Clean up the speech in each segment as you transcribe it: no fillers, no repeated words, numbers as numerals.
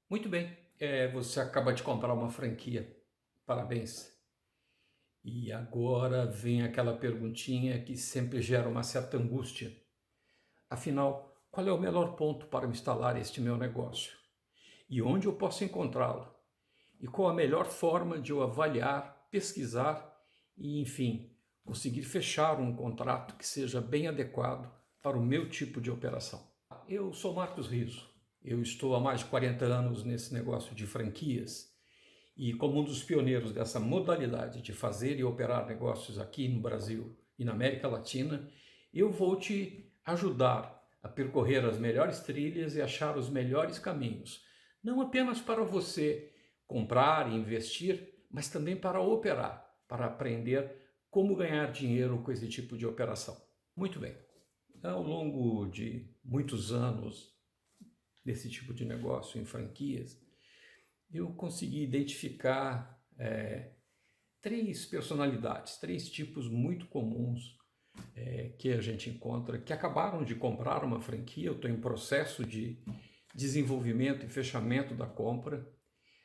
Muito bem, você acaba de comprar uma franquia, parabéns. E agora vem aquela perguntinha que sempre gera uma certa angústia. Afinal, qual é o melhor ponto para instalar este meu negócio? E onde eu posso encontrá-lo? E qual a melhor forma de eu avaliar, pesquisar e, enfim, conseguir fechar um contrato que seja bem adequado para o meu tipo de operação? Eu sou Marcos Riso. Eu estou há mais de 40 anos nesse negócio de franquias e, como um dos pioneiros dessa modalidade de fazer e operar negócios aqui no Brasil e na América Latina, eu vou te ajudar a percorrer as melhores trilhas e achar os melhores caminhos, não apenas para você comprar e investir, mas também para operar, para aprender como ganhar dinheiro com esse tipo de operação. Muito bem. Ao longo de muitos anos desse tipo de negócio em franquias, eu consegui identificar três personalidades, três tipos muito comuns que a gente encontra, que acabaram de comprar uma franquia. Eu estou em processo de desenvolvimento e fechamento da compra,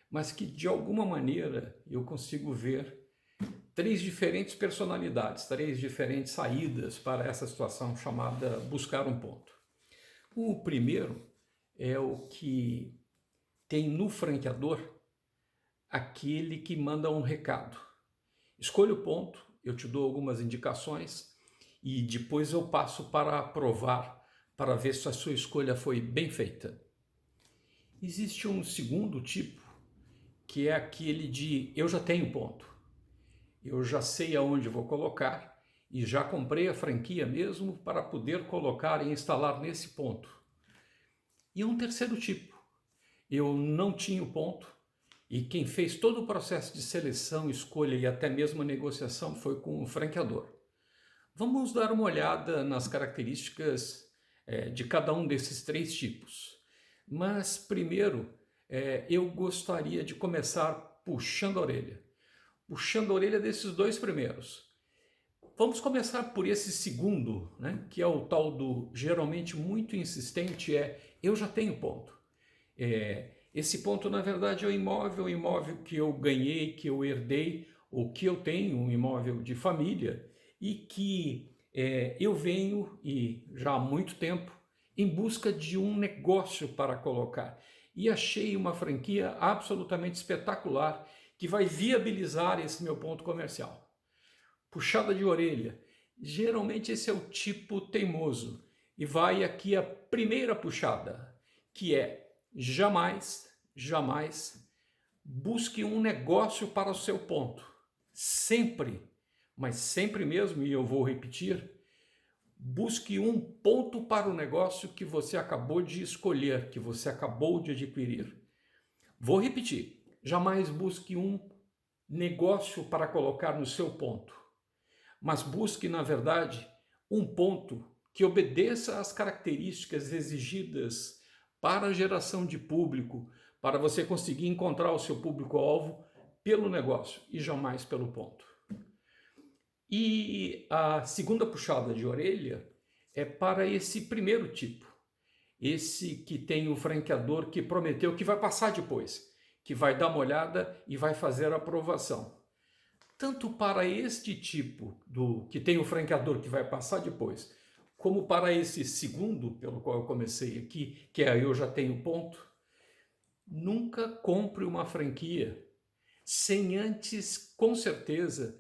mas que de alguma maneira eu consigo ver três diferentes personalidades, três diferentes saídas para essa situação chamada buscar um ponto. O primeiro é o que tem no franqueador aquele que manda um recado. Escolha o ponto, eu te dou algumas indicações e depois eu passo para aprovar, para ver se a sua escolha foi bem feita. Existe um segundo tipo, que é aquele de eu já tenho ponto, eu já sei aonde vou colocar e já comprei a franquia mesmo para poder colocar e instalar nesse ponto. E um terceiro tipo, eu não tinha o ponto e quem fez todo o processo de seleção, escolha e até mesmo a negociação foi com o franqueador. Vamos dar uma olhada nas características de cada um desses três tipos. Mas primeiro, eu gostaria de começar puxando a orelha. Puxando a orelha desses dois primeiros. Vamos começar por esse segundo, né, que é o tal do geralmente muito insistente, eu já tenho ponto. Esse ponto, na verdade, é um imóvel que eu ganhei, que eu herdei, ou que eu tenho, um imóvel de família, e que eu venho, e já há muito tempo, em busca de um negócio para colocar. E achei uma franquia absolutamente espetacular que vai viabilizar esse meu ponto comercial. Puxada de orelha. Geralmente esse é o tipo teimoso. E vai aqui a primeira puxada, que é jamais, jamais busque um negócio para o seu ponto. Sempre, mas sempre mesmo, e eu vou repetir, busque um ponto para o negócio que você acabou de escolher, que você acabou de adquirir. Vou repetir, jamais busque um negócio para colocar no seu ponto, mas busque, na verdade, um ponto que obedeça às características exigidas para a geração de público, para você conseguir encontrar o seu público-alvo pelo negócio e jamais pelo ponto. E a segunda puxada de orelha é para esse primeiro tipo, esse que tem o franqueador que prometeu que vai passar depois, que vai dar uma olhada e vai fazer a aprovação. Tanto para este tipo do que tem o franqueador que vai passar depois, como para esse segundo, pelo qual eu comecei aqui, que é eu já tenho ponto, nunca compre uma franquia sem antes, com certeza,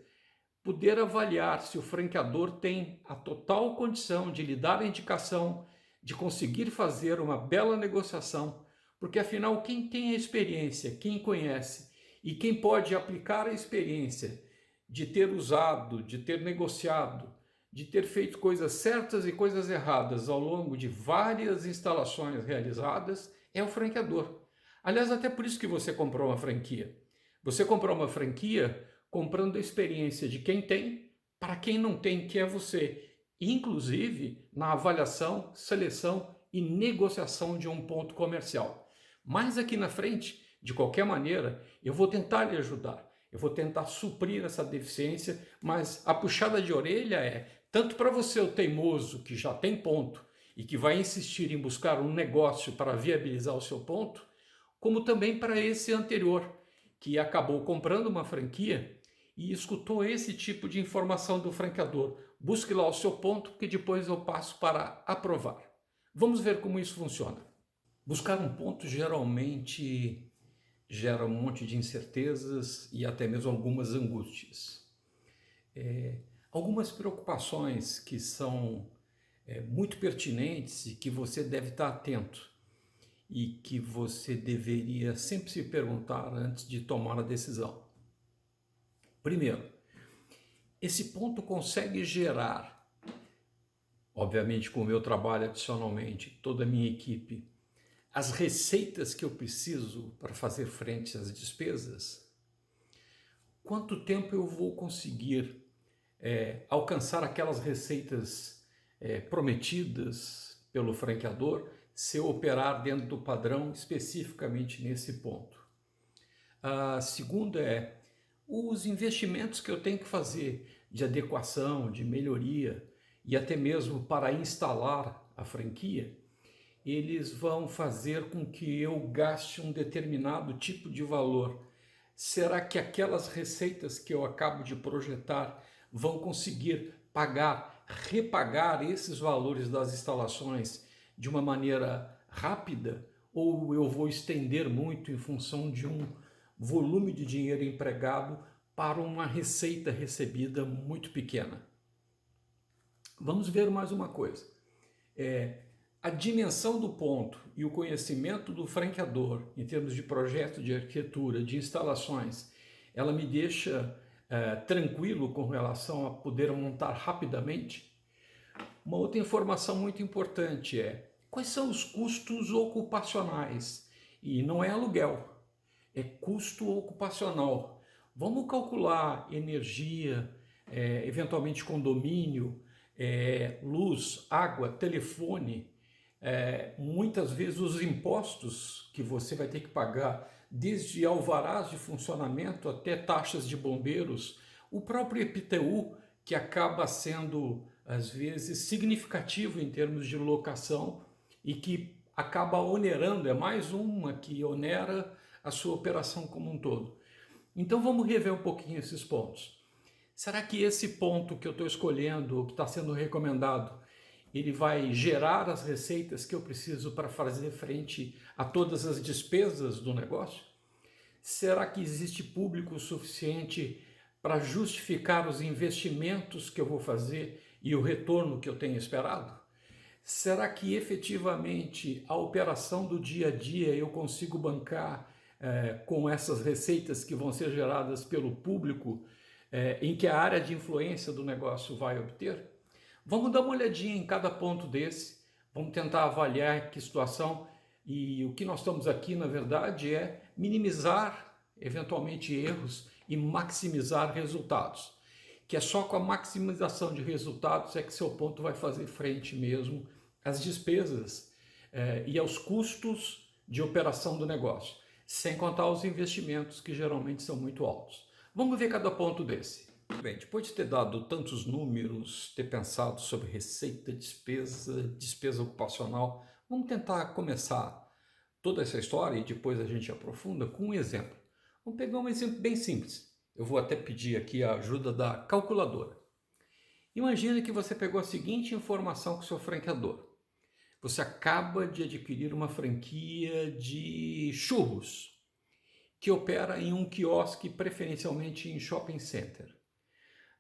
poder avaliar se o franqueador tem a total condição de lhe dar a indicação, de conseguir fazer uma bela negociação, porque afinal quem tem a experiência, quem conhece e quem pode aplicar a experiência de ter usado, de ter negociado, de ter feito coisas certas e coisas erradas ao longo de várias instalações realizadas, é o franqueador. Aliás, até por isso que você comprou uma franquia. Você comprou uma franquia comprando a experiência de quem tem para quem não tem, que é você. Inclusive na avaliação, seleção e negociação de um ponto comercial. Mas aqui na frente, de qualquer maneira, eu vou tentar lhe ajudar. Eu vou tentar suprir essa deficiência, mas a puxada de orelha é tanto para você, o teimoso, que já tem ponto e que vai insistir em buscar um negócio para viabilizar o seu ponto, como também para esse anterior, que acabou comprando uma franquia e escutou esse tipo de informação do franqueador. Busque lá o seu ponto, que depois eu passo para aprovar. Vamos ver como isso funciona. Buscar um ponto geralmente gera um monte de incertezas e até mesmo algumas angústias. Algumas preocupações que são muito pertinentes e que você deve estar atento e que você deveria sempre se perguntar antes de tomar a decisão. Primeiro, esse ponto consegue gerar, obviamente com o meu trabalho adicionalmente, toda a minha equipe, as receitas que eu preciso para fazer frente às despesas? Quanto tempo eu vou conseguir alcançar aquelas receitas prometidas pelo franqueador se eu operar dentro do padrão especificamente nesse ponto? A segunda é os investimentos que eu tenho que fazer de adequação, de melhoria e até mesmo para instalar a franquia, eles vão fazer com que eu gaste um determinado tipo de valor. Será que aquelas receitas que eu acabo de projetar vão conseguir repagar esses valores das instalações de uma maneira rápida? Ou eu vou estender muito em função de um volume de dinheiro empregado para uma receita recebida muito pequena? Vamos ver mais uma coisa. A dimensão do ponto e o conhecimento do franqueador em termos de projeto, de arquitetura, de instalações, ela me deixa tranquilo com relação a poder montar rapidamente. Uma outra informação muito importante é quais são os custos ocupacionais. E não é aluguel, é custo ocupacional. Vamos calcular energia, eventualmente condomínio, luz, água, telefone, muitas vezes os impostos que você vai ter que pagar, desde alvarás de funcionamento até taxas de bombeiros, o próprio IPTU, que acaba sendo, às vezes, significativo em termos de locação e que acaba onerando, é mais uma que onera a sua operação como um todo. Então vamos rever um pouquinho esses pontos. Será que esse ponto que eu estou escolhendo, ou que está sendo recomendado, ele vai gerar as receitas que eu preciso para fazer frente a todas as despesas do negócio? Será que existe público suficiente para justificar os investimentos que eu vou fazer e o retorno que eu tenho esperado? Será que efetivamente a operação do dia a dia eu consigo bancar com essas receitas que vão ser geradas pelo público em que a área de influência do negócio vai obter? Vamos dar uma olhadinha em cada ponto desse, vamos tentar avaliar que situação, e o que nós estamos aqui, na verdade, é minimizar eventualmente erros e maximizar resultados, que é só com a maximização de resultados é que seu ponto vai fazer frente mesmo às despesas e aos custos de operação do negócio, sem contar os investimentos que geralmente são muito altos. Vamos ver cada ponto desse. Bem, depois de ter dado tantos números, ter pensado sobre receita, despesa ocupacional, vamos tentar começar toda essa história e depois a gente aprofunda com um exemplo. Vamos pegar um exemplo bem simples. Eu vou até pedir aqui a ajuda da calculadora. Imagine que você pegou a seguinte informação com o seu franqueador. Você acaba de adquirir uma franquia de churros, que opera em um quiosque, preferencialmente em shopping center.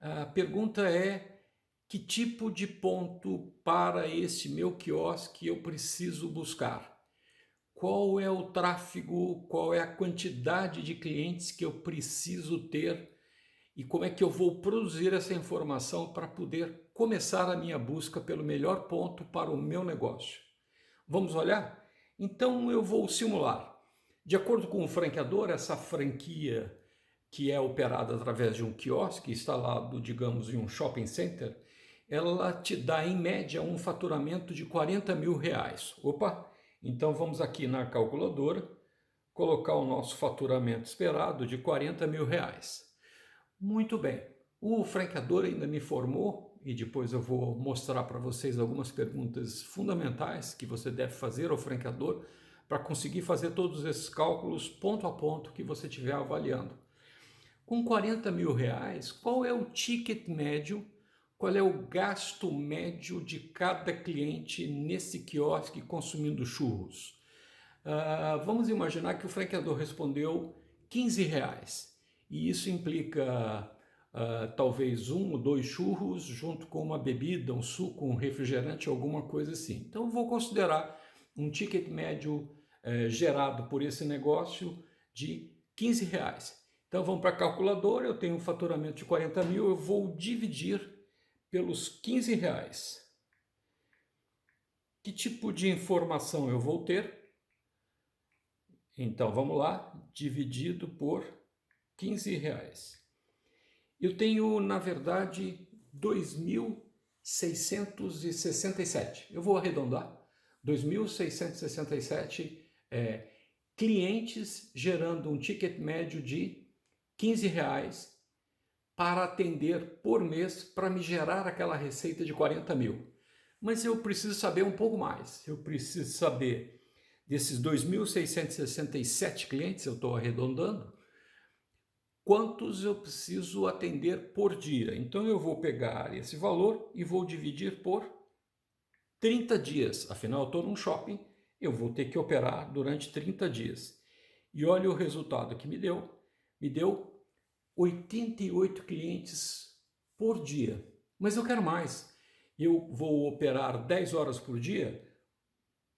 A pergunta é: que tipo de ponto para esse meu quiosque eu preciso buscar? Qual é o tráfego, qual é a quantidade de clientes que eu preciso ter e como é que eu vou produzir essa informação para poder começar a minha busca pelo melhor ponto para o meu negócio? Vamos olhar? Então eu vou simular. De acordo com o franqueador, essa franquia que é operada através de um quiosque instalado, digamos, em um shopping center, ela te dá, em média, um faturamento de R$40 mil. Opa! Então vamos aqui na calculadora, colocar o nosso faturamento esperado de R$40 mil. Muito bem. O franqueador ainda me informou, e depois eu vou mostrar para vocês algumas perguntas fundamentais que você deve fazer ao franqueador para conseguir fazer todos esses cálculos ponto a ponto que você estiver avaliando. Com 40 mil reais, qual é o ticket médio, qual é o gasto médio de cada cliente nesse quiosque consumindo churros? Vamos imaginar que o franqueador respondeu 15 reais, e isso implica talvez 1 ou 2 churros junto com uma bebida, um suco, um refrigerante, alguma coisa assim. Então eu vou considerar um ticket médio gerado por esse negócio de 15 reais. Então vamos para a calculadora, eu tenho um faturamento de 40 mil, eu vou dividir pelos 15 reais. Que tipo de informação eu vou ter? Então vamos lá, dividido por 15 reais. Eu tenho, na verdade, 2.667. Eu vou arredondar. 2.667 clientes gerando um ticket médio de 15 reais para atender por mês, para me gerar aquela receita de 40 mil. Mas eu preciso saber um pouco mais. Eu preciso saber desses 2.667 clientes, eu estou arredondando, quantos eu preciso atender por dia. Então eu vou pegar esse valor e vou dividir por 30 dias. Afinal, eu estou num shopping, eu vou ter que operar durante 30 dias. E olha o resultado que me deu. Me deu 88 clientes por dia. Mas eu quero mais. Eu vou operar 10 horas por dia.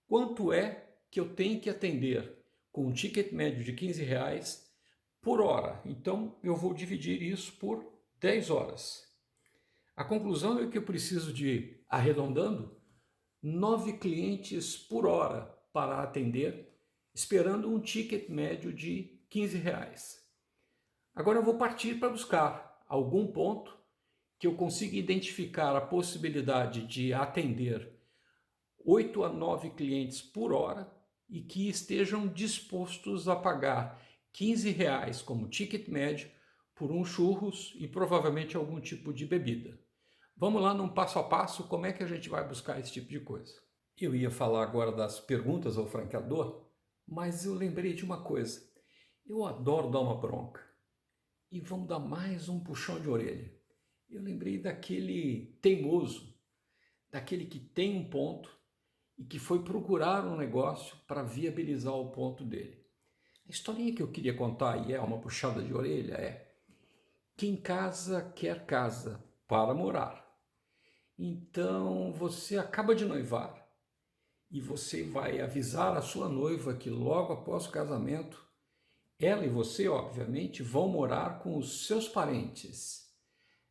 Quanto é que eu tenho que atender com um ticket médio de 15 reais por hora? Então eu vou dividir isso por 10 horas. A conclusão é que eu preciso de, arredondando, 9 clientes por hora para atender, esperando um ticket médio de 15 reais. Agora eu vou partir para buscar algum ponto que eu consiga identificar a possibilidade de atender 8 a 9 clientes por hora e que estejam dispostos a pagar 15 reais como ticket médio por um churros e provavelmente algum tipo de bebida. Vamos lá num passo a passo, como é que a gente vai buscar esse tipo de coisa. Eu ia falar agora das perguntas ao franqueador, mas eu lembrei de uma coisa. Eu adoro dar uma bronca. E vamos dar mais um puxão de orelha. Eu lembrei daquele teimoso, daquele que tem um ponto e que foi procurar um negócio para viabilizar o ponto dele. A historinha que eu queria contar, e é uma puxada de orelha, é: quem casa quer casa para morar. Então você acaba de noivar e você vai avisar a sua noiva que logo após o casamento, ela e você, obviamente, vão morar com os seus parentes.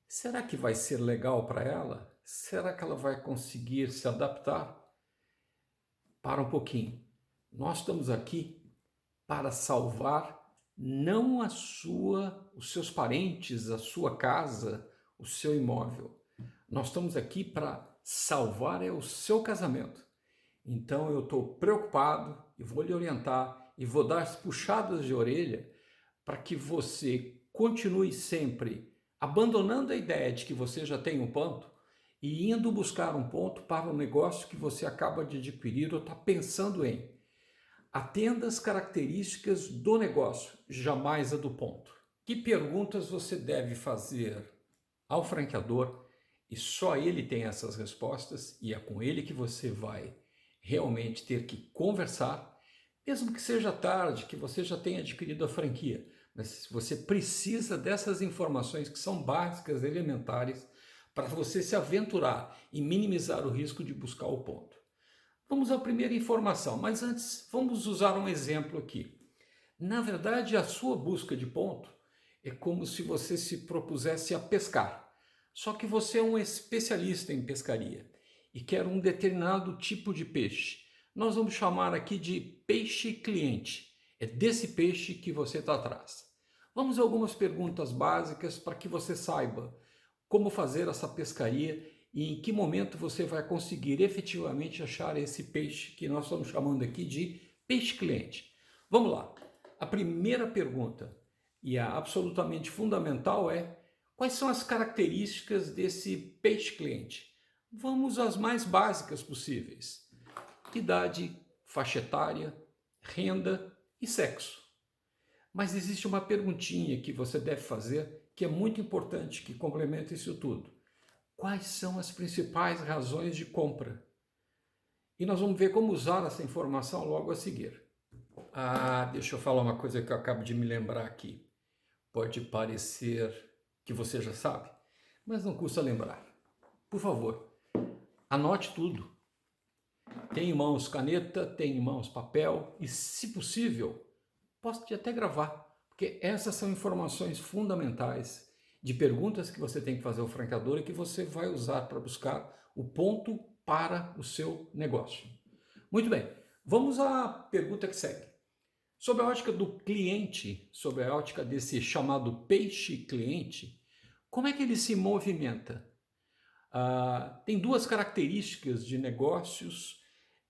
Será que vai ser legal para ela? Será que ela vai conseguir se adaptar? Para um pouquinho. Nós estamos aqui para salvar não os seus parentes, a sua casa, o seu imóvel. Nós estamos aqui para salvar o seu casamento. Então eu estou preocupado e vou lhe orientar e vou dar as puxadas de orelha para que você continue sempre abandonando a ideia de que você já tem um ponto e indo buscar um ponto para o negócio que você acaba de adquirir ou está pensando em. Atenda as características do negócio, jamais a do ponto. Que perguntas você deve fazer ao franqueador e só ele tem essas respostas e é com ele que você vai realmente ter que conversar, mesmo que seja tarde, que você já tenha adquirido a franquia, mas você precisa dessas informações que são básicas, elementares, para você se aventurar e minimizar o risco de buscar o ponto. Vamos à primeira informação, mas antes vamos usar um exemplo aqui. Na verdade, a sua busca de ponto é como se você se propusesse a pescar, só que você é um especialista em pescaria e quer um determinado tipo de peixe. Nós vamos chamar aqui de peixe cliente. É desse peixe que você está atrás. Vamos a algumas perguntas básicas para que você saiba como fazer essa pescaria e em que momento você vai conseguir efetivamente achar esse peixe que nós estamos chamando aqui de peixe cliente. Vamos lá. A primeira pergunta, e a absolutamente fundamental, é: quais são as características desse peixe cliente? Vamos às mais básicas possíveis. Idade, faixa etária, renda e sexo. Mas existe uma perguntinha que você deve fazer que é muito importante, que complementa isso tudo. Quais são as principais razões de compra? E nós vamos ver como usar essa informação logo a seguir. Deixa eu falar uma coisa que eu acabo de me lembrar aqui. Pode parecer que você já sabe, mas não custa lembrar. Por favor, anote tudo. Tem em mãos caneta, tem em mãos papel e, se possível, pode até gravar, porque essas são informações fundamentais de perguntas que você tem que fazer ao franqueador e que você vai usar para buscar o ponto para o seu negócio. Muito bem, vamos à pergunta que segue. Sob a ótica do cliente, sob a ótica desse chamado peixe cliente, como é que ele se movimenta? Tem duas características de negócios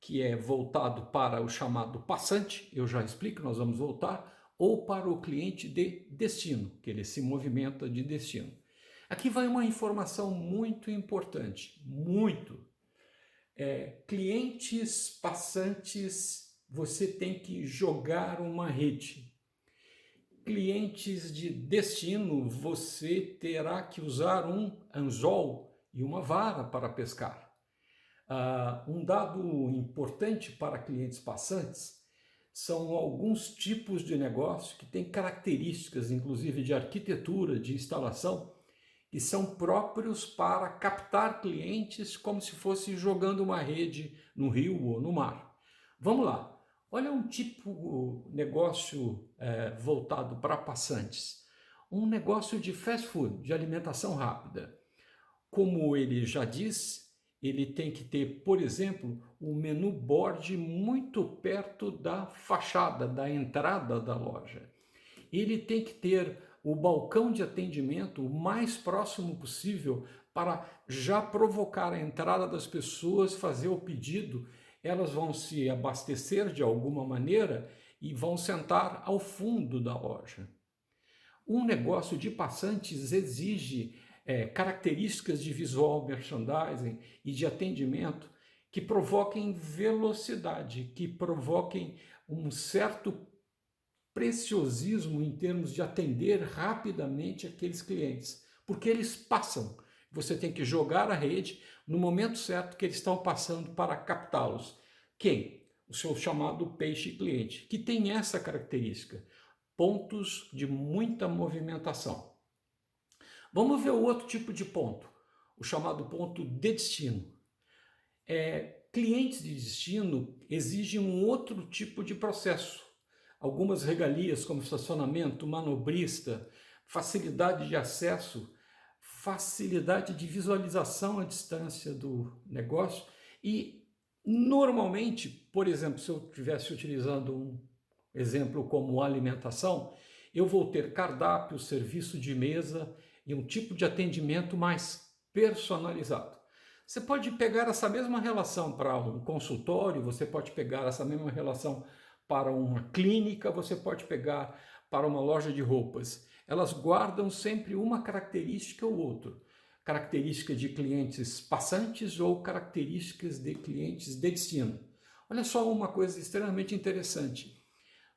que é voltado para o chamado passante, eu já explico, nós vamos voltar, ou para o cliente de destino, que ele se movimenta de destino. Aqui vai uma informação muito importante, muito. Clientes passantes, você tem que jogar uma rede. Clientes de destino, você terá que usar um anzol e uma vara para pescar. Um dado importante para clientes passantes são alguns tipos de negócio que têm características, inclusive de arquitetura, de instalação, que são próprios para captar clientes como se fosse jogando uma rede no rio ou no mar. Vamos lá. Olha um tipo de negócio voltado para passantes. Um negócio de fast food, de alimentação rápida. Como ele já diz, ele tem que ter, por exemplo, o menu board muito perto da fachada, da entrada da loja. Ele tem que ter o balcão de atendimento o mais próximo possível para já provocar a entrada das pessoas, fazer o pedido. Elas vão se abastecer de alguma maneira e vão sentar ao fundo da loja. Um negócio de passantes exige características de visual merchandising e de atendimento que provoquem velocidade, que provoquem um certo preciosismo em termos de atender rapidamente aqueles clientes, porque eles passam. Você tem que jogar a rede no momento certo que eles estão passando para captá-los. Quem? O seu chamado peixe cliente, que tem essa característica, pontos de muita movimentação. Vamos ver o outro tipo de ponto, o chamado ponto de destino. Clientes de destino exigem um outro tipo de processo. Algumas regalias como estacionamento, manobrista, facilidade de acesso, facilidade de visualização à distância do negócio e, normalmente, por exemplo, se eu estivesse utilizando um exemplo como alimentação, eu vou ter cardápio, serviço de mesa e um tipo de atendimento mais personalizado. Você pode pegar essa mesma relação para um consultório, você pode pegar essa mesma relação para uma clínica, você pode pegar para uma loja de roupas. Elas guardam sempre uma característica ou outra. Característica de clientes passantes ou características de clientes de destino. Olha só uma coisa extremamente interessante.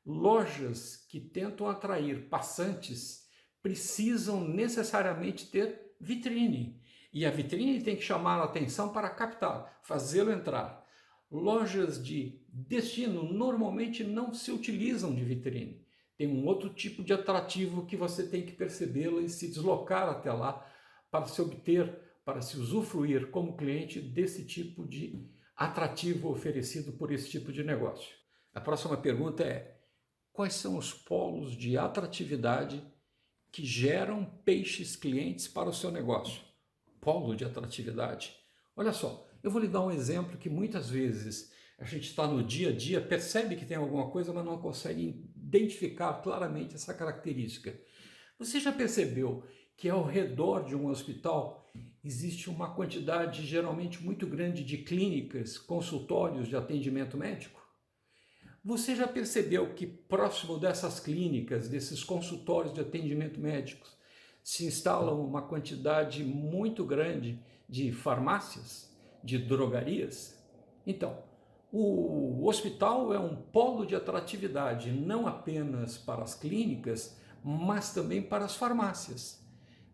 Lojas que tentam atrair passantes precisam necessariamente ter vitrine. E a vitrine tem que chamar a atenção para captar, fazê-lo entrar. Lojas de destino normalmente não se utilizam de vitrine. Tem um outro tipo de atrativo que você tem que percebê-lo e se deslocar até lá para se obter, para se usufruir como cliente desse tipo de atrativo oferecido por esse tipo de negócio. A próxima pergunta é: quais são os polos de atratividade que geram peixes clientes para o seu negócio? Polo de atratividade. Olha só, eu vou lhe dar um exemplo que muitas vezes a gente está no dia a dia, percebe que tem alguma coisa, mas não consegue identificar claramente essa característica. Você já percebeu que ao redor de um hospital existe uma quantidade geralmente muito grande de clínicas, consultórios de atendimento médico? Você já percebeu que próximo dessas clínicas, desses consultórios de atendimento médico, se instalam uma quantidade muito grande de farmácias, de drogarias? Então, O hospital é um polo de atratividade, não apenas para as clínicas, mas também para as farmácias.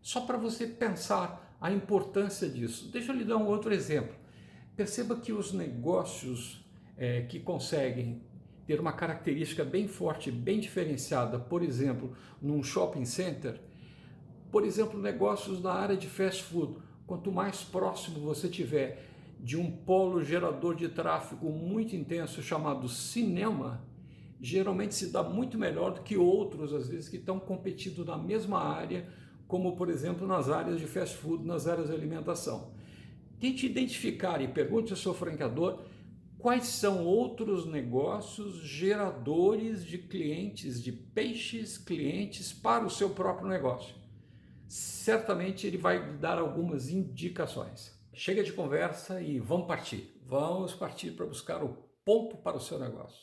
Só para você pensar a importância disso. Deixa eu lhe dar um outro exemplo. Perceba que os negócios que conseguem ter uma característica bem forte, bem diferenciada, por exemplo, num shopping center, por exemplo, negócios na área de fast food, quanto mais próximo você tiver de um polo gerador de tráfego muito intenso chamado cinema, geralmente se dá muito melhor do que outros, às vezes, que estão competindo na mesma área, como, por exemplo, nas áreas de fast food, nas áreas de alimentação. Tente identificar e pergunte ao seu franqueador quais são outros negócios geradores de clientes, de peixes clientes para o seu próprio negócio. Certamente ele vai dar algumas indicações. Chega de conversa e vamos partir. Vamos partir para buscar o ponto para o seu negócio.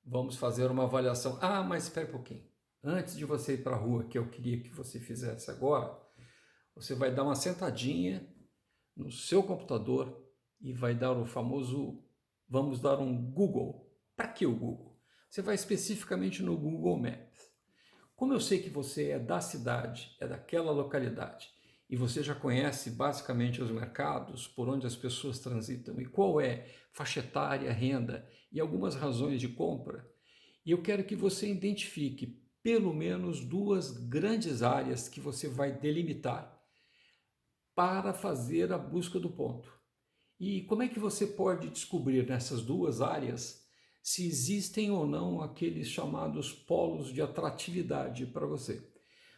Vamos fazer uma avaliação. Ah, mas espera um pouquinho. Antes de você ir para a rua, que eu queria que você fizesse agora, você vai dar uma sentadinha no seu computador e vai dar o famoso, vamos dar um Google. Para que o Google? Você vai especificamente no Google Maps. Como eu sei que você é da cidade, é daquela localidade, e você já conhece basicamente os mercados, por onde as pessoas transitam e qual é faixa etária, renda e algumas razões de compra, e eu quero que você identifique pelo menos duas grandes áreas que você vai delimitar para fazer a busca do ponto. E como é que você pode descobrir nessas duas áreas se existem ou não aqueles chamados polos de atratividade para você?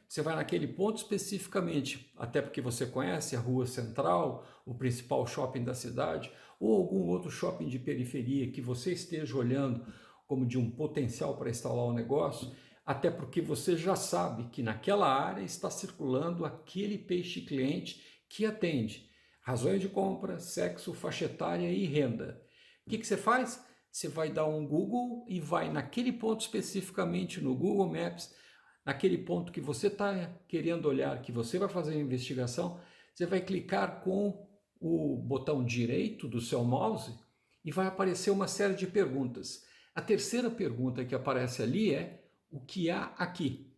Você vai naquele ponto especificamente, até porque você conhece a rua central, o principal shopping da cidade, ou algum outro shopping de periferia que você esteja olhando como de um potencial para instalar o negócio, até porque você já sabe que naquela área está circulando aquele peixe cliente que atende razões de compra, sexo, faixa etária e renda. O que você faz? Você vai dar um Google e vai naquele ponto especificamente no Google Maps, naquele ponto que você está querendo olhar, que você vai fazer a investigação, você vai clicar com o botão direito do seu mouse e vai aparecer uma série de perguntas. A terceira pergunta que aparece ali é: o que há aqui?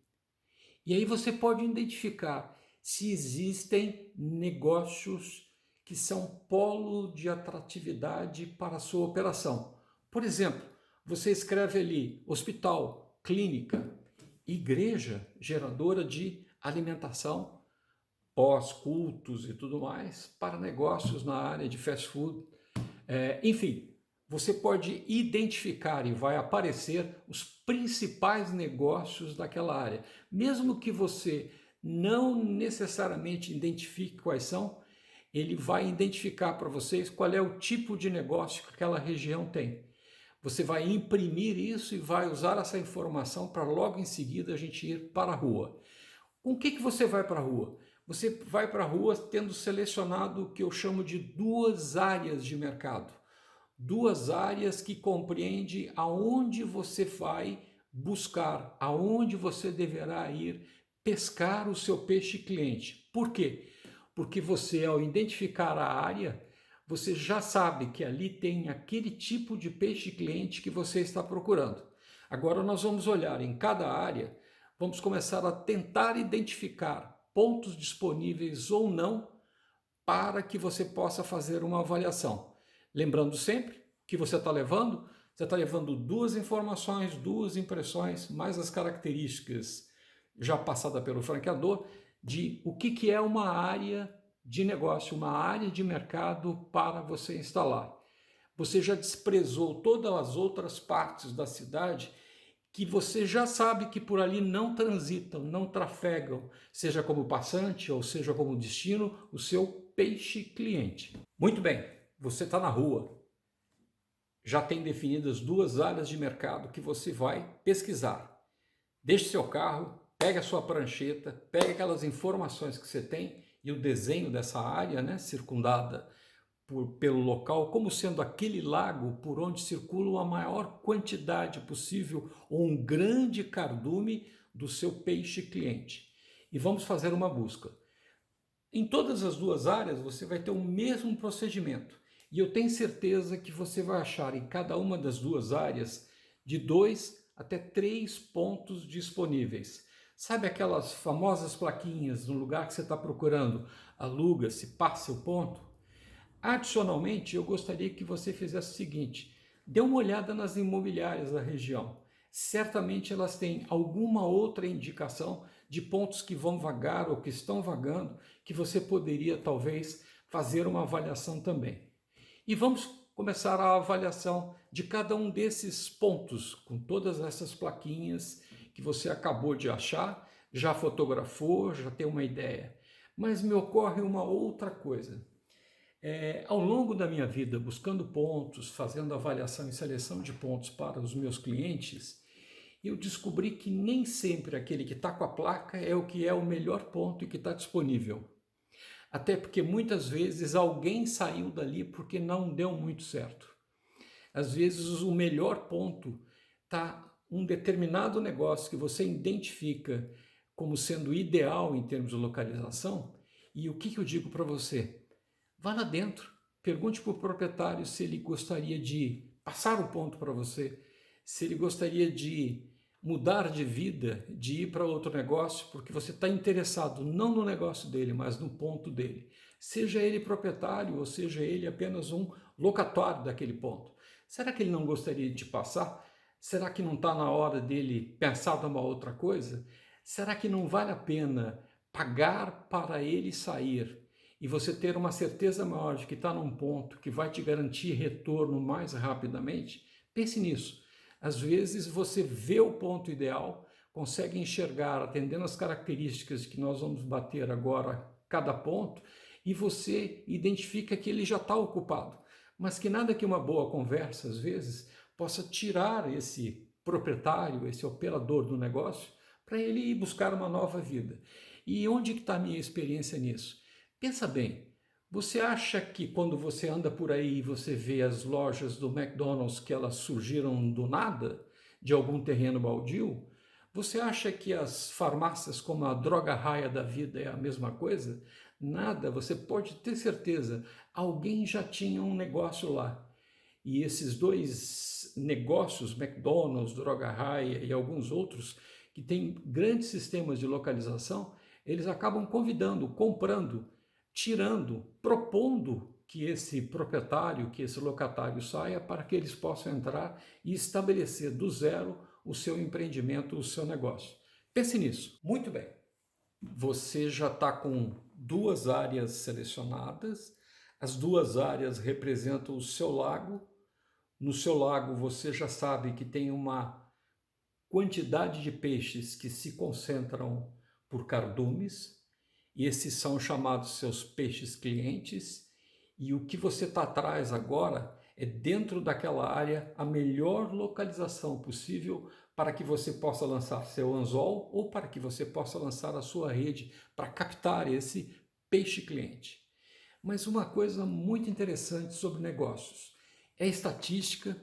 E aí você pode identificar se existem negócios que são polo de atratividade para a sua operação. Por exemplo, você escreve ali hospital, clínica, igreja geradora de alimentação, pós-cultos e tudo mais, para negócios na área de fast food. Enfim, você pode identificar e vai aparecer os principais negócios daquela área. Mesmo que você não necessariamente identifique quais são, ele vai identificar para vocês qual é o tipo de negócio que aquela região tem. Você vai imprimir isso e vai usar essa informação para logo em seguida a gente ir para a rua. Com o que você vai para a rua? Você vai para a rua tendo selecionado o que eu chamo de duas áreas de mercado. Duas áreas que compreendem aonde você vai buscar, aonde você deverá ir pescar o seu peixe cliente. Por quê? Porque você, ao identificar a área, você já sabe que ali tem aquele tipo de peixe cliente que você está procurando. Agora nós vamos olhar em cada área, vamos começar a tentar identificar pontos disponíveis ou não para que você possa fazer uma avaliação. Lembrando sempre que você está levando duas informações, duas impressões, mais as características já passadas pelo franqueador de o que é uma área de negócio, uma área de mercado para você instalar. Você já desprezou todas as outras partes da cidade que você já sabe que por ali não transitam, não trafegam, seja como passante ou seja como destino, o seu peixe cliente. Muito bem, você está na rua, já tem definidas duas áreas de mercado que você vai pesquisar. Deixe seu carro, pegue a sua prancheta, pegue aquelas informações que você tem e o desenho dessa área, né, circundada pelo local, como sendo aquele lago por onde circula a maior quantidade possível ou um grande cardume do seu peixe cliente. E vamos fazer uma busca. Em todas as duas áreas você vai ter o mesmo procedimento. E eu tenho certeza que você vai achar em cada uma das duas áreas de 2 até 3 pontos disponíveis. Sabe aquelas famosas plaquinhas no lugar que você está procurando? Aluga-se, passa o ponto? Adicionalmente, eu gostaria que você fizesse o seguinte: dê uma olhada nas imobiliárias da região. Certamente elas têm alguma outra indicação de pontos que vão vagar ou que estão vagando, que você poderia talvez fazer uma avaliação também. E vamos começar a avaliação de cada um desses pontos, com todas essas plaquinhas que você acabou de achar, já fotografou, já tem uma ideia. Mas me ocorre uma outra coisa. Ao longo da minha vida, buscando pontos, fazendo avaliação e seleção de pontos para os meus clientes, eu descobri que nem sempre aquele que está com a placa é o que é o melhor ponto e que está disponível. Até porque muitas vezes alguém saiu dali porque não deu muito certo. Às vezes o melhor ponto está um determinado negócio que você identifica como sendo ideal em termos de localização. E o que eu digo para você? Vá lá dentro, pergunte para o proprietário se ele gostaria de passar o ponto para você, se ele gostaria de mudar de vida, de ir para outro negócio, porque você está interessado não no negócio dele, mas no ponto dele. Seja ele proprietário ou seja ele apenas um locatário daquele ponto. Será que ele não gostaria de te passar? Será que não está na hora dele pensar numa outra coisa? Será que não vale a pena pagar para ele sair e você ter uma certeza maior de que está num ponto que vai te garantir retorno mais rapidamente? Pense nisso. Às vezes você vê o ponto ideal, consegue enxergar, atendendo as características que nós vamos bater agora, cada ponto, e você identifica que ele já está ocupado. Mas que nada que uma boa conversa, às vezes, possa tirar esse proprietário, esse operador do negócio, para ele ir buscar uma nova vida. E onde está a minha experiência nisso? Pensa bem, você acha que quando você anda por aí e você vê as lojas do McDonald's que elas surgiram do nada, de algum terreno baldio? Você acha que as farmácias como a Droga Raia da vida é a mesma coisa? Nada, você pode ter certeza, alguém já tinha um negócio lá. E esses dois negócios, McDonald's, Droga Raia e alguns outros, que têm grandes sistemas de localização, eles acabam convidando, comprando, tirando, propondo que esse proprietário, que esse locatário saia para que eles possam entrar e estabelecer do zero o seu empreendimento, o seu negócio. Pense nisso. Muito bem. Você já está com duas áreas selecionadas. As duas áreas representam o seu lago. No seu lago você já sabe que tem uma quantidade de peixes que se concentram por cardumes. E esses são chamados seus peixes clientes, e o que você está atrás agora é, dentro daquela área, a melhor localização possível para que você possa lançar seu anzol ou para que você possa lançar a sua rede para captar esse peixe cliente. Mas uma coisa muito interessante sobre negócios é estatística,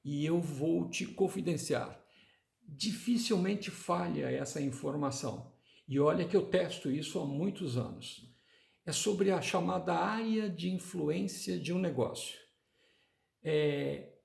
e eu vou te confidenciar. Dificilmente falha essa informação. E olha que eu testo isso há muitos anos. É sobre a chamada área de influência de um negócio.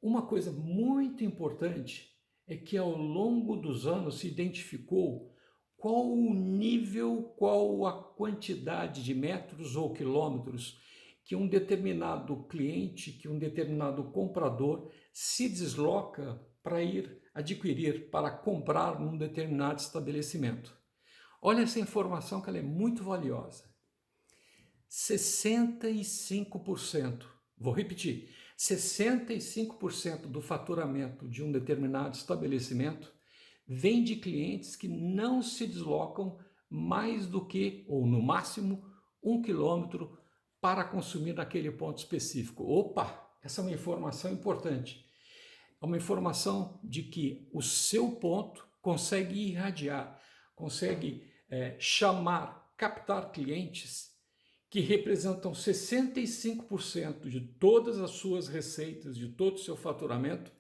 Uma coisa muito importante é que ao longo dos anos se identificou qual o nível, qual a quantidade de metros ou quilômetros que um determinado cliente, que um determinado comprador se desloca para ir adquirir, para comprar num determinado estabelecimento. Olha essa informação que ela é muito valiosa. 65%, vou repetir, 65% do faturamento de um determinado estabelecimento vem de clientes que não se deslocam mais do que, ou no máximo, 1 quilômetro para consumir naquele ponto específico. Opa, essa é uma informação importante. É uma informação de que o seu ponto consegue irradiar, consegue chamar, captar clientes que representam 65% de todas as suas receitas, de todo o seu faturamento,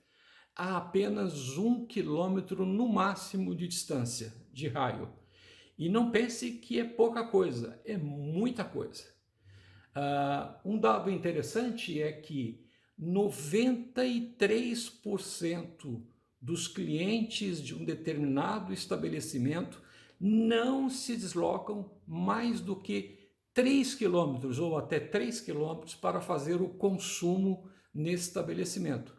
a apenas 1 quilômetro no máximo de distância, de raio. E não pense que é pouca coisa, é muita coisa. Um dado interessante é que 93% dos clientes de um determinado estabelecimento não se deslocam mais do que 3 quilômetros ou até 3 quilômetros para fazer o consumo nesse estabelecimento.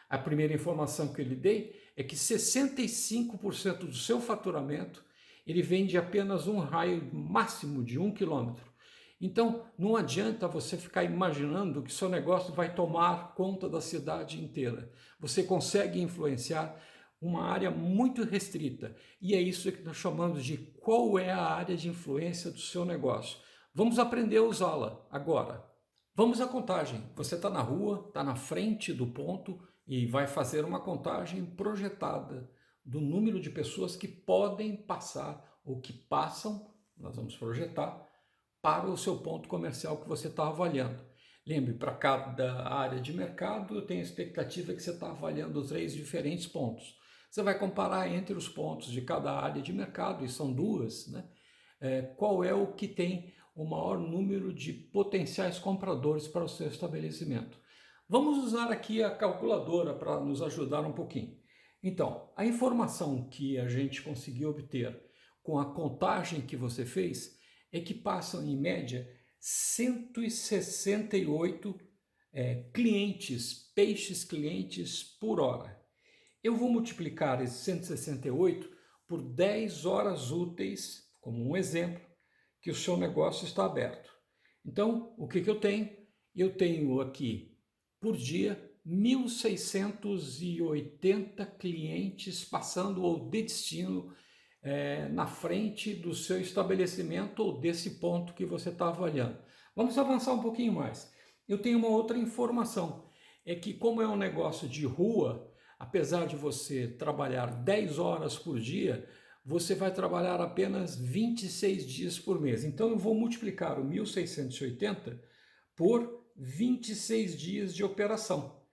A primeira informação que eu lhe dei é que 65% do seu faturamento ele vem de apenas um raio máximo de 1 quilômetro. Então, não adianta você ficar imaginando que seu negócio vai tomar conta da cidade inteira. Você consegue influenciar uma área muito restrita. E é isso que nós chamamos de qual é a área de influência do seu negócio. Vamos aprender a usá-la agora. Vamos à contagem. Você está na rua, está na frente do ponto e vai fazer uma contagem projetada do número de pessoas que podem passar ou que passam, nós vamos projetar, para o seu ponto comercial que você está avaliando. Lembre, para cada área de mercado, eu tenho a expectativa que você está avaliando 3 diferentes pontos. Você vai comparar entre os pontos de cada área de mercado, e são 2, né? Qual é o que tem o maior número de potenciais compradores para o seu estabelecimento. Vamos usar aqui a calculadora para nos ajudar um pouquinho. Então, a informação que a gente conseguiu obter com a contagem que você fez é que passam, em média, 168 peixes clientes por hora. Eu vou multiplicar esses 168 por 10 horas úteis, como um exemplo, que o seu negócio está aberto. Então, o que eu tenho? Eu tenho aqui, por dia, 1.680 clientes passando ou de destino na frente do seu estabelecimento ou desse ponto que você está avaliando. Vamos avançar um pouquinho mais. Eu tenho uma outra informação, é que como é um negócio de rua, apesar de você trabalhar 10 horas por dia, você vai trabalhar apenas 26 dias por mês. Então eu vou multiplicar o 1.680 por 26 dias de operação.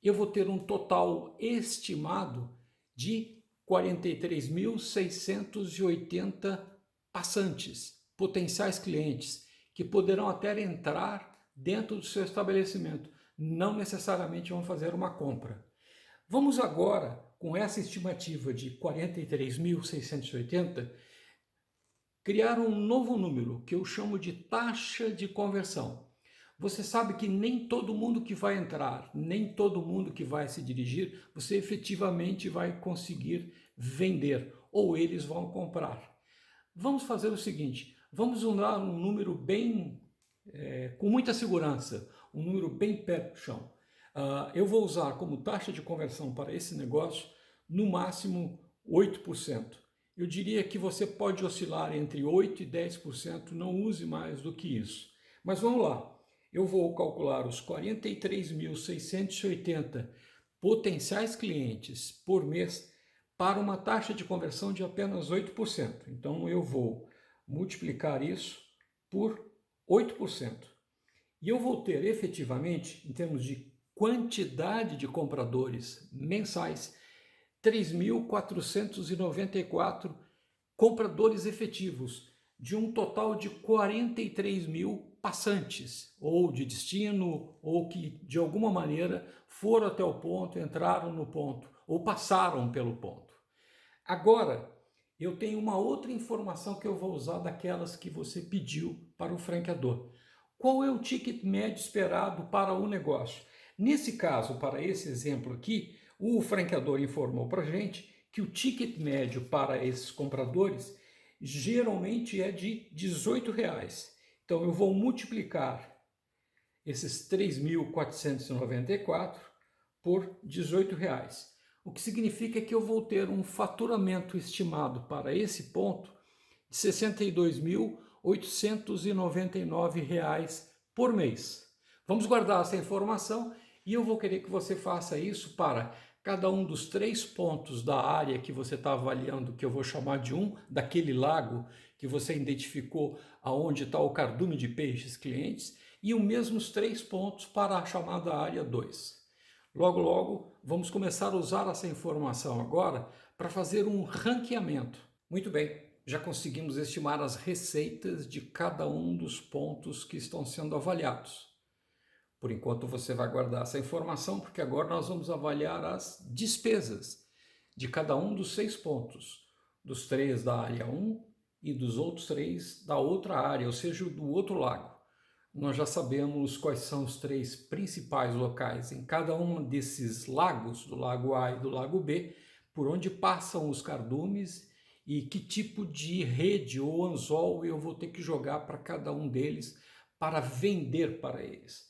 Eu vou ter um total estimado de 43.680 passantes, potenciais clientes, que poderão até entrar dentro do seu estabelecimento. Não necessariamente vão fazer uma compra. Vamos agora, com essa estimativa de 43.680, criar um novo número que eu chamo de taxa de conversão. Você sabe que nem todo mundo que vai entrar, nem todo mundo que vai se dirigir, você efetivamente vai conseguir vender, ou eles vão comprar. Vamos fazer o seguinte, vamos usar um número bem, com muita segurança, um número bem pé no chão. Eu vou usar como taxa de conversão para esse negócio, no máximo 8%. Eu diria que você pode oscilar entre 8% e 10%, não use mais do que isso. Mas vamos lá. Eu vou calcular os 43.680 potenciais clientes por mês para uma taxa de conversão de apenas 8%. Então eu vou multiplicar isso por 8%. E eu vou ter efetivamente, em termos de quantidade de compradores mensais, 3.494 compradores efetivos, de um total de 43.000 passantes, ou de destino, ou que de alguma maneira foram até o ponto, entraram no ponto, ou passaram pelo ponto. Agora, eu tenho uma outra informação que eu vou usar daquelas que você pediu para o franqueador. Qual é o ticket médio esperado para o negócio? Nesse caso, para esse exemplo aqui, o franqueador informou para a gente que o ticket médio para esses compradores geralmente é de R$18. Então eu vou multiplicar esses 3.494 por R$18, o que significa que eu vou ter um faturamento estimado para esse ponto de R$ 62.899 por mês. Vamos guardar essa informação e eu vou querer que você faça isso para cada um dos 3 pontos da área que você está avaliando, que eu vou chamar de daquele lago que você identificou aonde está o cardume de peixes clientes, e os mesmos 3 pontos para a chamada área 2. Logo, logo, vamos começar a usar essa informação agora para fazer um ranqueamento. Muito bem, já conseguimos estimar as receitas de cada um dos pontos que estão sendo avaliados. Por enquanto você vai guardar essa informação, porque agora nós vamos avaliar as despesas de cada um dos 6 pontos, dos 3 da área 1 e dos outros 3 da outra área, ou seja, do outro lago. Nós já sabemos quais são os 3 principais locais em cada um desses lagos, do lago A e do lago B, por onde passam os cardumes e que tipo de rede ou anzol eu vou ter que jogar para cada um deles para vender para eles.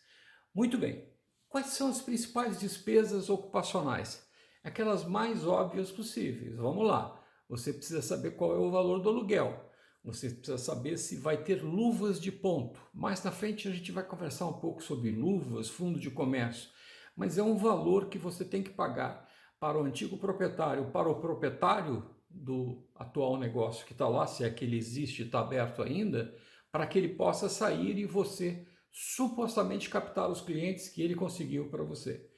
Muito bem, quais são as principais despesas ocupacionais? Aquelas mais óbvias possíveis. Vamos lá, você precisa saber qual é o valor do aluguel. Você precisa saber se vai ter luvas de ponto. Mais na frente a gente vai conversar um pouco sobre luvas, fundo de comércio, mas é um valor que você tem que pagar para o antigo proprietário, para o proprietário do atual negócio que está lá, se é que ele existe, está aberto ainda, para que ele possa sair e você supostamente captar os clientes que ele conseguiu para você.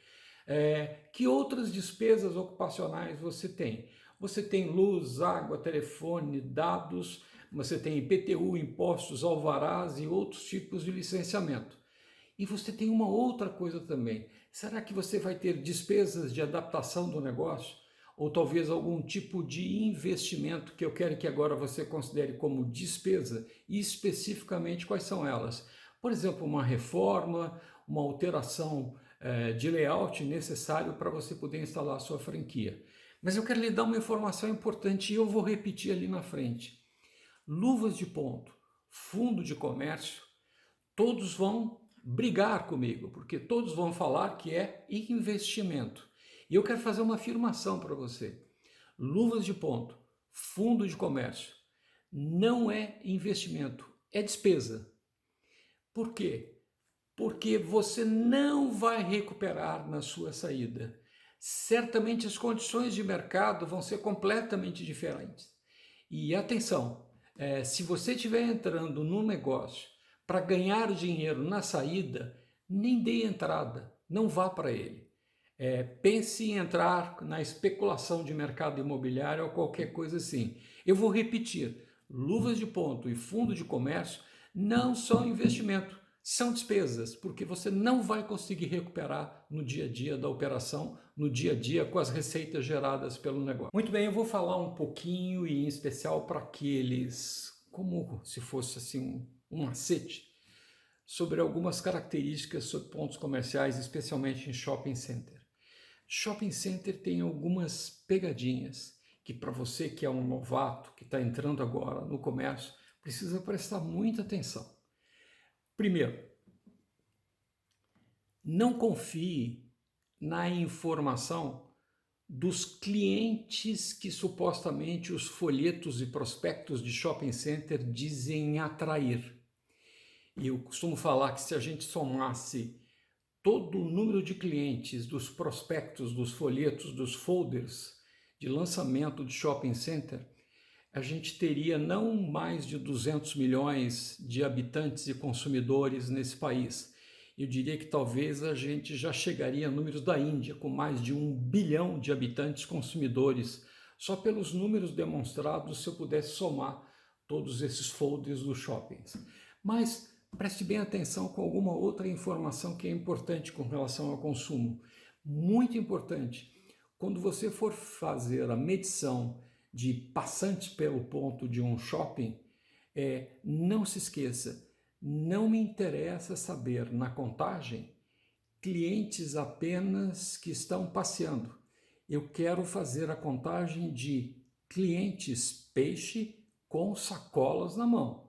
Que outras despesas ocupacionais você tem? Você tem luz, água, telefone, dados, você tem IPTU, impostos, alvarás e outros tipos de licenciamento. E você tem uma outra coisa também. Será que você vai ter despesas de adaptação do negócio? Ou talvez algum tipo de investimento que eu quero que agora você considere como despesa? E especificamente quais são elas? Por exemplo, uma reforma, uma alteração de layout necessário para você poder instalar a sua franquia. Mas eu quero lhe dar uma informação importante e eu vou repetir ali na frente. Luvas de ponto, fundo de comércio, todos vão brigar comigo, porque todos vão falar que é investimento. E eu quero fazer uma afirmação para você. Luvas de ponto, fundo de comércio, não é investimento, é despesa. Por quê? Porque você não vai recuperar na sua saída. Certamente as condições de mercado vão ser completamente diferentes. E atenção, se você estiver entrando num negócio para ganhar dinheiro na saída, nem dê entrada, não vá para ele. Pense em entrar na especulação de mercado imobiliário ou qualquer coisa assim. Eu vou repetir, luvas de ponto e fundo de comércio não são investimento, são despesas, porque você não vai conseguir recuperar no dia a dia da operação, no dia a dia com as receitas geradas pelo negócio. Muito bem, eu vou falar um pouquinho e em especial para aqueles, como se fosse assim um macete, sobre algumas características sobre pontos comerciais, especialmente em shopping center. Shopping center tem algumas pegadinhas que para você que é um novato, que está entrando agora no comércio, precisa prestar muita atenção. Primeiro, não confie na informação dos clientes que supostamente os folhetos e prospectos de shopping center dizem atrair. E eu costumo falar que se a gente somasse todo o número de clientes dos prospectos, dos folhetos, dos folders de lançamento de shopping center, a gente teria não mais de 200 milhões de habitantes e consumidores nesse país. Eu diria que talvez a gente já chegaria a números da Índia, com mais de 1 bilhão de habitantes consumidores, só pelos números demonstrados se eu pudesse somar todos esses folders dos shoppings. Mas preste bem atenção com alguma outra informação que é importante com relação ao consumo. Muito importante, quando você for fazer a medição de passantes pelo ponto de um shopping, não se esqueça, não me interessa saber na contagem clientes apenas que estão passeando. Eu quero fazer a contagem de clientes peixe com sacolas na mão.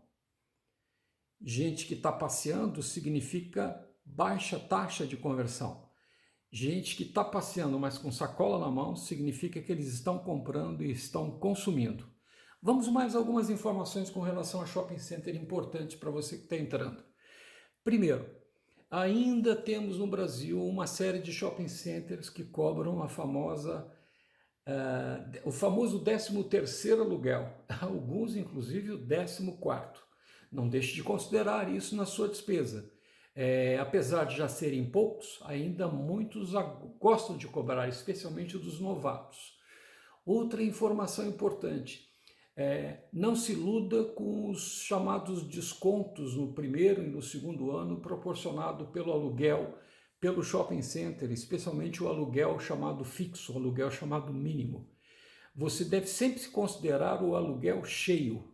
Gente que está passeando significa baixa taxa de conversão. Gente que está passeando, mas com sacola na mão, significa que eles estão comprando e estão consumindo. Vamos mais algumas informações com relação a shopping center importantes para você que está entrando. Primeiro, ainda temos no Brasil uma série de shopping centers que cobram o famoso 13º aluguel, alguns inclusive o 14º. Não deixe de considerar isso na sua despesa. Apesar de já serem poucos, ainda muitos gostam de cobrar, especialmente dos novatos. Outra informação importante, Não se iluda com os chamados descontos no primeiro e no segundo ano proporcionado pelo aluguel, pelo shopping center, especialmente o aluguel chamado fixo, o aluguel chamado mínimo. Você deve sempre se considerar o aluguel cheio,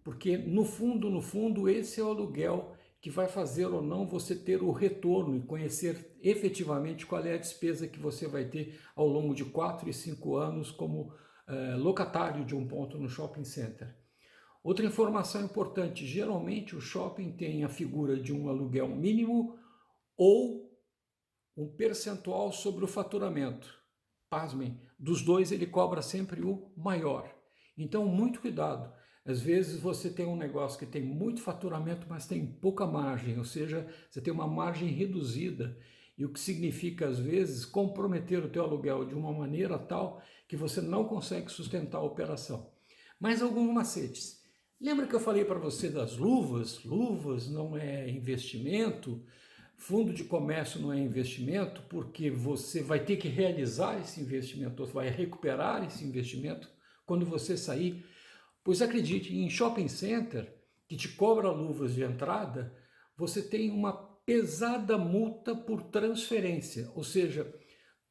porque no fundo, esse é o aluguel que vai fazer ou não você ter o retorno e conhecer efetivamente qual é a despesa que você vai ter ao longo de 4 e 5 anos como locatário de um ponto no shopping center. Outra informação importante, geralmente o shopping tem a figura de um aluguel mínimo ou um percentual sobre o faturamento. Pasmem, dos dois ele cobra sempre o maior. Então, muito cuidado. Às vezes você tem um negócio que tem muito faturamento, mas tem pouca margem, ou seja, você tem uma margem reduzida, e o que significa, às vezes, comprometer o teu aluguel de uma maneira tal que você não consegue sustentar a operação. Mais alguns macetes. Lembra que eu falei para você das luvas? Luvas não é investimento, fundo de comércio não é investimento, porque você vai ter que realizar esse investimento, ou vai recuperar esse investimento quando você sair. Pois acredite, em shopping center, que te cobra luvas de entrada, você tem uma pesada multa por transferência, ou seja,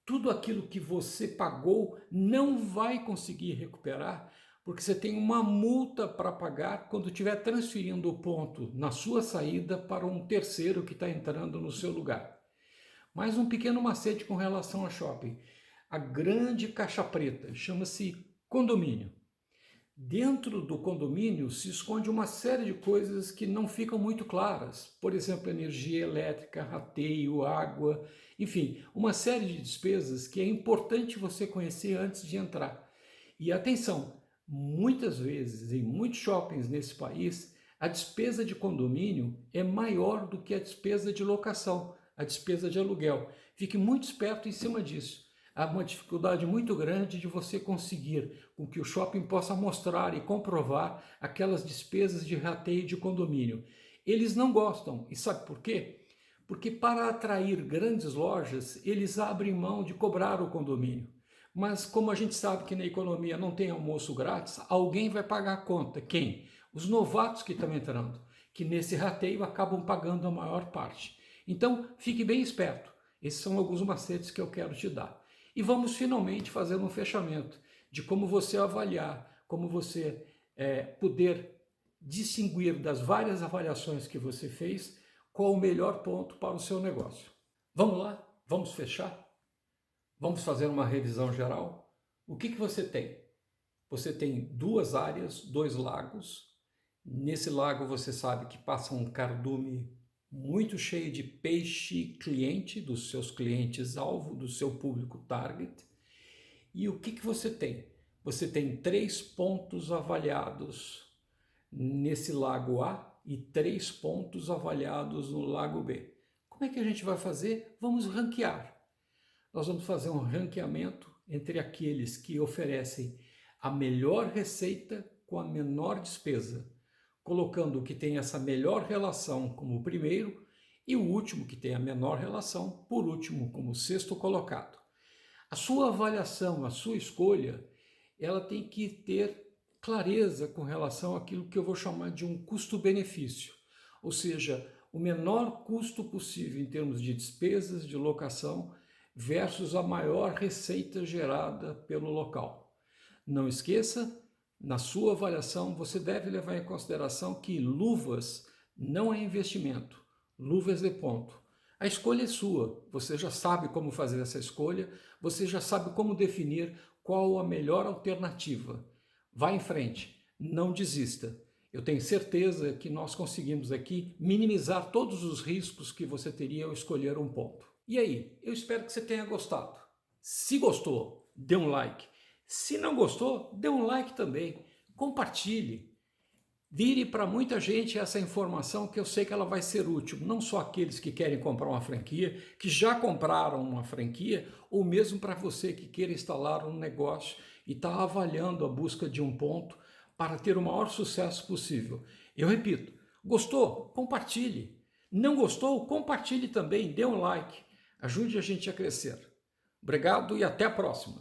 tudo aquilo que você pagou não vai conseguir recuperar, porque você tem uma multa para pagar quando estiver transferindo o ponto na sua saída para um terceiro que está entrando no seu lugar. Mais um pequeno macete com relação a shopping. A grande caixa preta chama-se condomínio. Dentro do condomínio se esconde uma série de coisas que não ficam muito claras. Por exemplo, energia elétrica, rateio, água, enfim, uma série de despesas que é importante você conhecer antes de entrar. E atenção, muitas vezes, em muitos shoppings nesse país, a despesa de condomínio é maior do que a despesa de locação, a despesa de aluguel. Fique muito esperto em cima disso. Há uma dificuldade muito grande de você conseguir com que o shopping possa mostrar e comprovar aquelas despesas de rateio de condomínio. Eles não gostam, e sabe por quê? Porque para atrair grandes lojas, eles abrem mão de cobrar o condomínio. Mas como a gente sabe que na economia não tem almoço grátis, alguém vai pagar a conta. Quem? Os novatos que estão entrando, que nesse rateio acabam pagando a maior parte. Então, fique bem esperto. Esses são alguns macetes que eu quero te dar. E vamos finalmente fazer um fechamento de como você avaliar, como você poder distinguir das várias avaliações que você fez, qual o melhor ponto para o seu negócio. Vamos lá? Vamos fechar? Vamos fazer uma revisão geral? O que você tem? Você tem 2 áreas, 2 lagos. Nesse lago você sabe que passa um cardume muito cheio de peixe cliente, dos seus clientes-alvo, do seu público target. E o que você tem? Você tem 3 pontos avaliados nesse lago A e 3 pontos avaliados no lago B. Como é que a gente vai fazer? Vamos ranquear. Nós vamos fazer um ranqueamento entre aqueles que oferecem a melhor receita com a menor despesa, colocando o que tem essa melhor relação como o primeiro e o último que tem a menor relação por último como o 6º colocado. A sua avaliação, a sua escolha, ela tem que ter clareza com relação àquilo que eu vou chamar de um custo-benefício, ou seja, o menor custo possível em termos de despesas de locação versus a maior receita gerada pelo local. Não esqueça, na sua avaliação, você deve levar em consideração que luvas não é investimento, luvas de ponto. A escolha é sua, você já sabe como fazer essa escolha, você já sabe como definir qual a melhor alternativa. Vá em frente, não desista. Eu tenho certeza que nós conseguimos aqui minimizar todos os riscos que você teria ao escolher um ponto. E aí, eu espero que você tenha gostado. Se gostou, dê um like. Se não gostou, dê um like também. Compartilhe. Vire para muita gente essa informação que eu sei que ela vai ser útil, não só aqueles que querem comprar uma franquia, que já compraram uma franquia, ou mesmo para você que queira instalar um negócio e está avaliando a busca de um ponto para ter o maior sucesso possível. Eu repito, gostou? Compartilhe. Não gostou? Compartilhe também, dê um like. Ajude a gente a crescer. Obrigado e até a próxima.